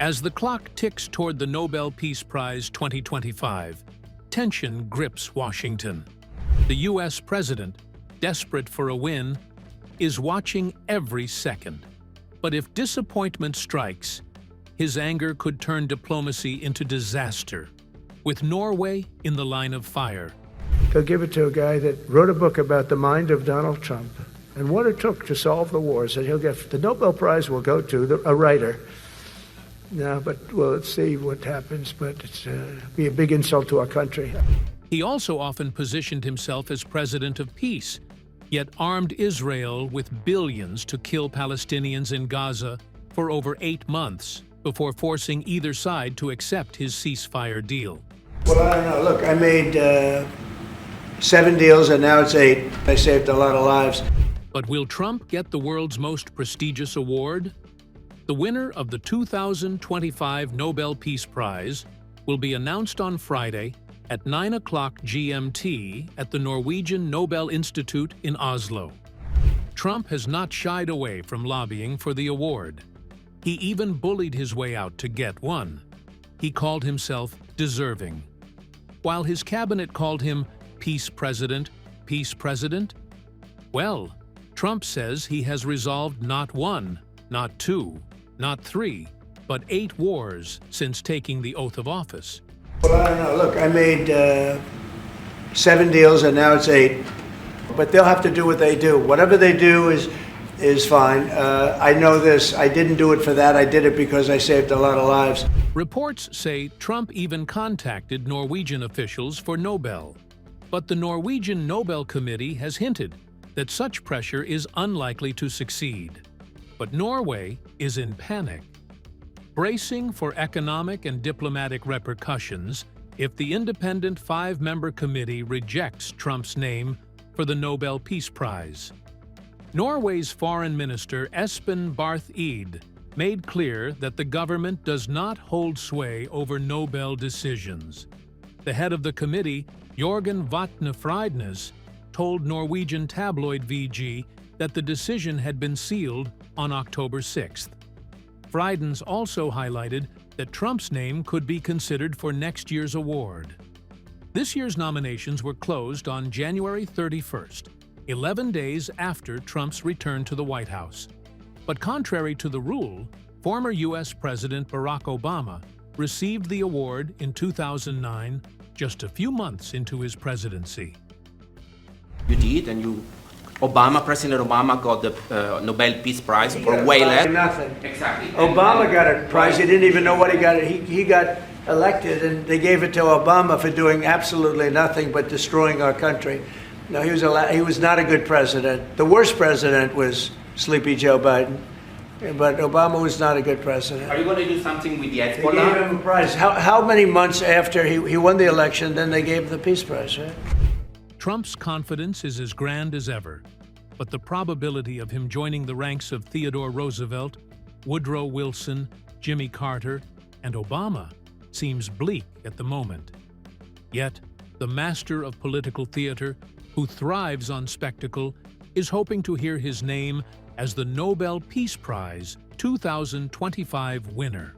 As the clock ticks toward the Nobel Peace Prize 2025, tension grips Washington. The U.S. president, desperate for a win, is watching every second. But if disappointment strikes, his anger could turn diplomacy into disaster, with Norway in the line of fire. They'll give it to a guy that wrote a book about the mind of Donald Trump and what it took to solve the wars, and he'll get the Nobel Prize will go to a writer. No, but well, let's see what happens, but it's be a big insult to our country. He also often positioned himself as president of peace, yet armed Israel with billions to kill Palestinians in Gaza for over 8 months before forcing either side to accept his ceasefire deal. Well, I don't know. Look, I made 7 deals, and now it's 8. I saved a lot of lives. But will Trump get the world's most prestigious award? The winner of the 2025 Nobel Peace Prize will be announced on Friday at 9 o'clock GMT at the Norwegian Nobel Institute in Oslo. Trump has not shied away from lobbying for the award. He even bullied his way out to get one. He called himself deserving. While his cabinet called him Peace President, well, Trump says he has resolved not 1, not 2, not 3, but 8 wars since taking the oath of office. Well, I don't know. Look, I made 7 deals, and now it's 8. But they'll have to do what they do. Whatever they do is fine. I know this. I didn't do it for that. I did it because I saved a lot of lives. Reports say Trump even contacted Norwegian officials for Nobel. But the Norwegian Nobel Committee has hinted that such pressure is unlikely to succeed. But Norway is in panic, bracing for economic and diplomatic repercussions if the independent 5-member committee rejects Trump's name for the Nobel Peace Prize. Norway's Foreign Minister Espen Barth Eide made clear that the government does not hold sway over Nobel decisions. The head of the committee, Jørgen Vatne Friednes, told Norwegian tabloid VG that the decision had been sealed on October 6th. Friednes also highlighted that Trump's name could be considered for next year's award. This year's nominations were closed on January 31st, 11 days after Trump's return to the White House. But contrary to the rule, former U.S. President Barack Obama received the award in 2009, just a few months into his presidency. You did, and President Obama got the Nobel Peace Prize for way less. Nothing. Exactly. Obama got a prize. He didn't even know what he got. He got elected, and they gave it to Obama for doing absolutely nothing but destroying our country. No, he was not a good president. The worst president was Sleepy Joe Biden, but Obama was not a good president. Are you going to do something with the They gave him a prize. How many months after he won the election, then they gave the Peace Prize, right? Trump's confidence is as grand as ever, but the probability of him joining the ranks of Theodore Roosevelt, Woodrow Wilson, Jimmy Carter, and Obama seems bleak at the moment. Yet, the master of political theater, who thrives on spectacle, is hoping to hear his name as the Nobel Peace Prize 2025 winner.